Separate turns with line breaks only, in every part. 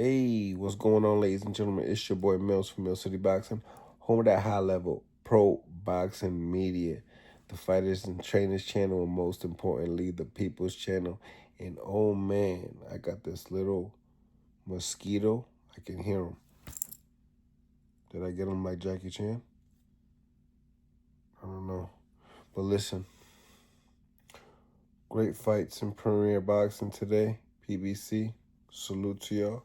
Hey, what's going on, ladies and gentlemen? It's your boy Mills from Mill City Boxing, home of that high level pro boxing media, the Fighters and Trainers channel, and most importantly, the People's channel. And oh man, I got this little mosquito. I can hear him. Did I get him like Jackie Chan? I don't know. But listen, great fights in Premier Boxing today. PBC, salute to y'all.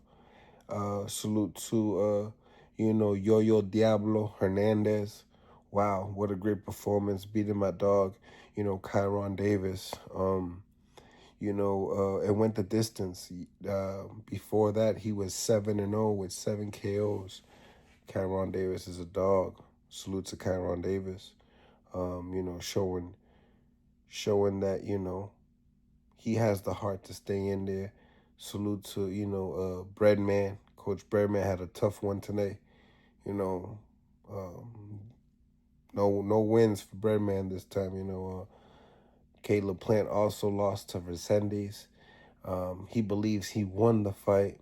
Salute to, Yo-Yo Diablo Hernandez. Wow, what a great performance, beating my dog, Kyron Davis. It went the distance. Before that, he was 7-0 with 7 KOs. Kyron Davis is a dog. Salute to Kyron Davis. Showing that, he has the heart to stay in there. Salute to, Breadman. Coach Breadman had a tough one today. No wins for Breadman this time. Caleb Plant also lost to Resendiz. He believes he won the fight.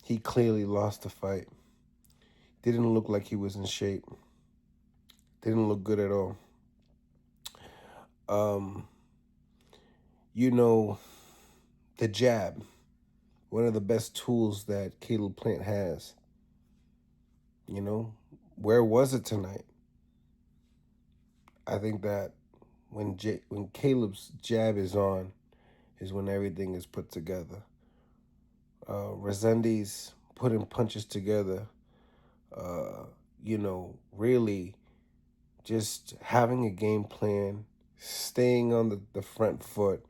He clearly lost the fight. Didn't look like he was in shape. Didn't look good at all. The jab, one of the best tools that Caleb Plant has. Where was it tonight? I think that when Caleb's jab is on is when everything is put together. Resendiz putting punches together, really just having a game plan, staying on the front foot,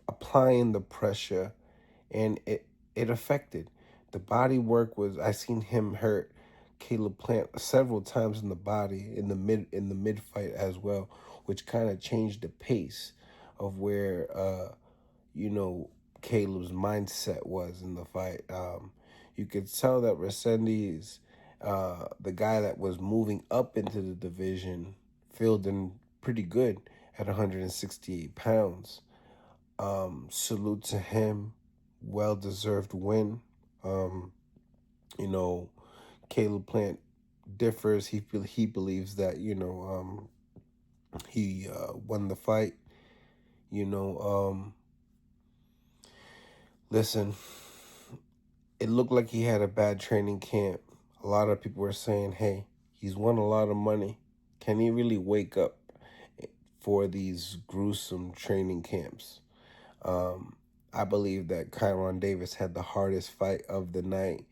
applying the pressure, and it affected. The body work I seen him hurt Caleb Plant several times in the body in the mid fight as well, which kind of changed the pace of where Caleb's mindset was in the fight. You could tell that Resendiz, the guy that was moving up into the division, fielding pretty good at 168 pounds. Salute to him. Well-deserved win. Caleb Plant differs. He believes that, he won the fight. Listen, it looked like he had a bad training camp. A lot of people were saying, hey, he's won a lot of money. Can he really wake up for these gruesome training camps? I believe that Kyron Davis had the hardest fight of the night,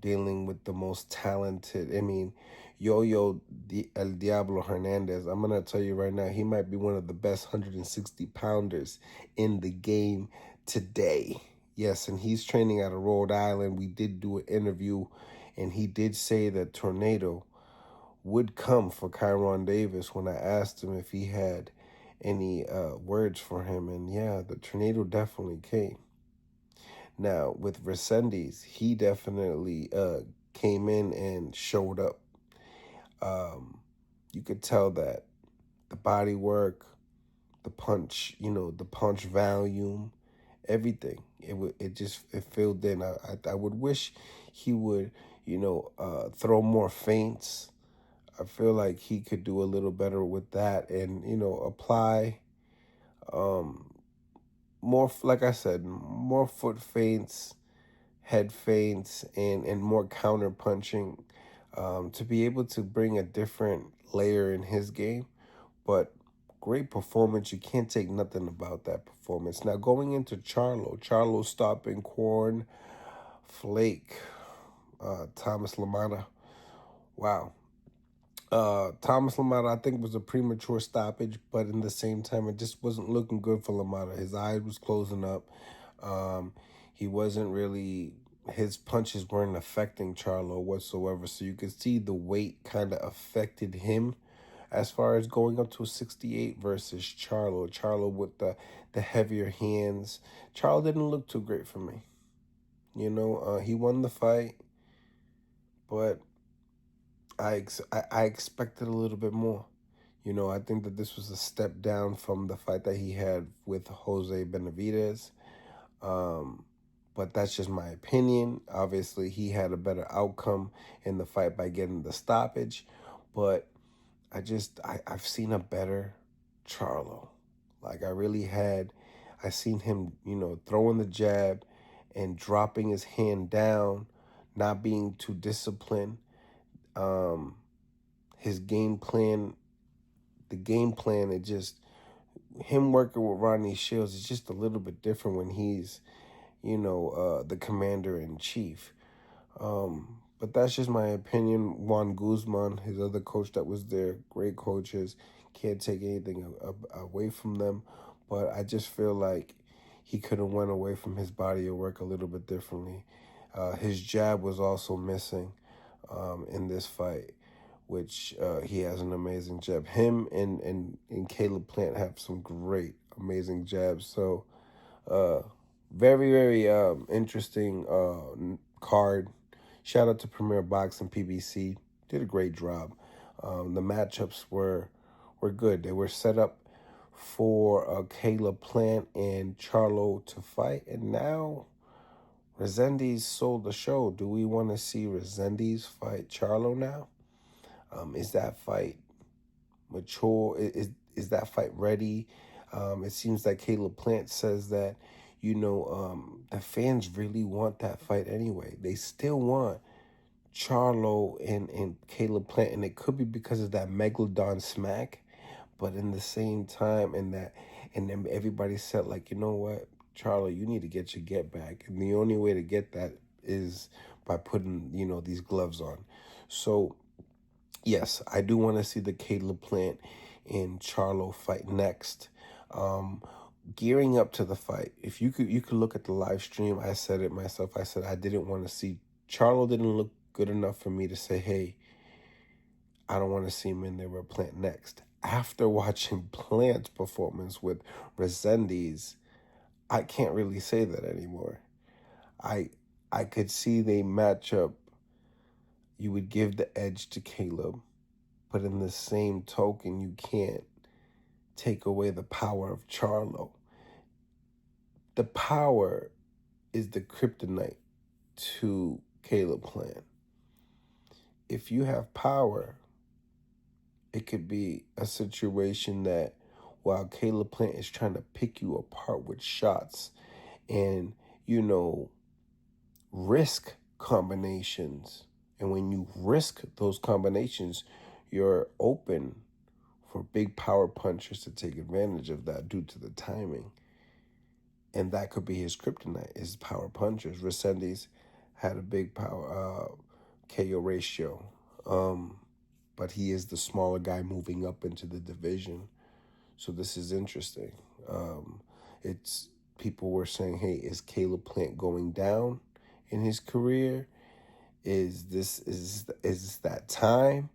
dealing with the most talented. Yo-Yo El Diablo Hernandez, I'm going to tell you right now, he might be one of the best 160-pounders in the game today. Yes, and he's training out of Rhode Island. We did do an interview, and he did say that Tornado would come for Kyron Davis when I asked him if he had any words for him. And yeah, the Tornado definitely came. Now, with Resendiz, he definitely came in and showed up. You could tell that the body work, the punch, the punch volume, everything. It filled in. I would wish he would, throw more feints. I feel like he could do a little better with that and, apply more, like I said, more foot feints, head feints, and more counter punching to be able to bring a different layer in his game. But great performance. You can't take nothing about that performance. Now, going into Charlo stopping Corn Flake, Thomas Lamanna. Wow. Thomas Lamanna, I think, was a premature stoppage, but in the same time, it just wasn't looking good for Lamanna. His eye was closing up. He wasn't really, his punches weren't affecting Charlo whatsoever. So you could see the weight kind of affected him as far as going up to a 68 versus Charlo. Charlo with the heavier hands. Charlo didn't look too great for me. He won the fight, but I expected a little bit more. I think that this was a step down from the fight that he had with Jose Benavidez. but that's just my opinion. Obviously, he had a better outcome in the fight by getting the stoppage, but I've seen a better Charlo. Like I seen him, throwing the jab and dropping his hand down, not being too disciplined. Um, his game plan, the game plan, it just him working with Rodney Shields is just a little bit different when he's, the commander in chief. But that's just my opinion. Juan Guzman, his other coach that was there, great coaches. Can't take anything away from them. But I just feel like he could have went away from his body of work a little bit differently. His jab was also missing in this fight, which he has an amazing jab. Him and Caleb Plant have some great, amazing jabs. So uh, very, very interesting card. Shout out to Premier Boxing PBC. Did a great job. The matchups were good. They were set up for Caleb Plant and Charlo to fight, and now Resendiz sold the show. Do we want to see Resendiz fight Charlo now? Is that fight mature? Is that fight ready? It seems like Caleb Plant says that, the fans really want that fight anyway. They still want Charlo and Caleb Plant, and it could be because of that Megalodon smack, but in the same time, and then everybody said, like, you know what, Charlo, you need to get your get back, and the only way to get that is by putting, these gloves on. So yes, I do want to see the Caleb Plant and Charlo fight next. Gearing up to the fight, if you could look at the live stream, I said it myself. I said I didn't want to see Charlo, didn't look good enough for me to say, hey, I don't want to see him in there with Plant next. After watching Plant's performance with Resendiz, I can't really say that anymore. I could see they match up. You would give the edge to Caleb, but in the same token, you can't take away the power of Charlo. The power is the kryptonite to Caleb Plant. If you have power, it could be a situation that while Caleb Plant is trying to pick you apart with shots and, risk combinations, and when you risk those combinations, you're open for big power punchers to take advantage of that due to the timing. And that could be his kryptonite, his power punchers. Resendiz had a big power KO ratio. But he is the smaller guy moving up into the division. So this is interesting. It's people were saying, hey, is Caleb Plant going down in his career? Is this that time?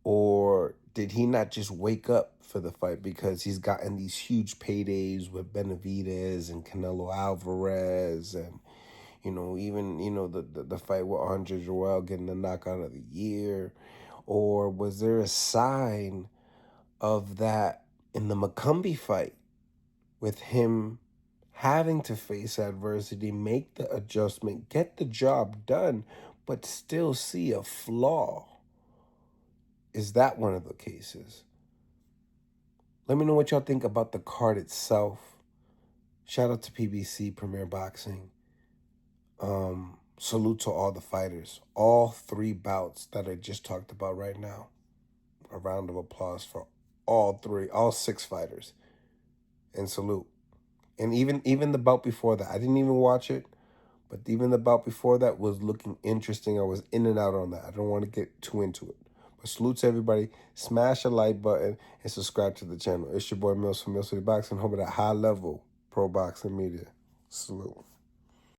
Or did he not just wake up for the fight because he's gotten these huge paydays with Benavidez and Canelo Alvarez and, even, the fight with Andre Joel getting the knockout of the year? Or was there a sign of that in the McCumbee fight with him having to face adversity, make the adjustment, get the job done, but still see a flaw? Is that one of the cases? Let me know what y'all think about the card itself. Shout out to PBC Premier Boxing. Salute to all the fighters. All 3 bouts that I just talked about right now. A round of applause for all 6 fighters. And salute. And even the bout before that, I didn't even watch it, but even the bout before that was looking interesting. I was in and out on that. I don't want to get too into it. But salute to everybody. Smash a like button and subscribe to the channel. It's your boy Mills from Mill City Boxing, home of that high level pro boxing media. Salute.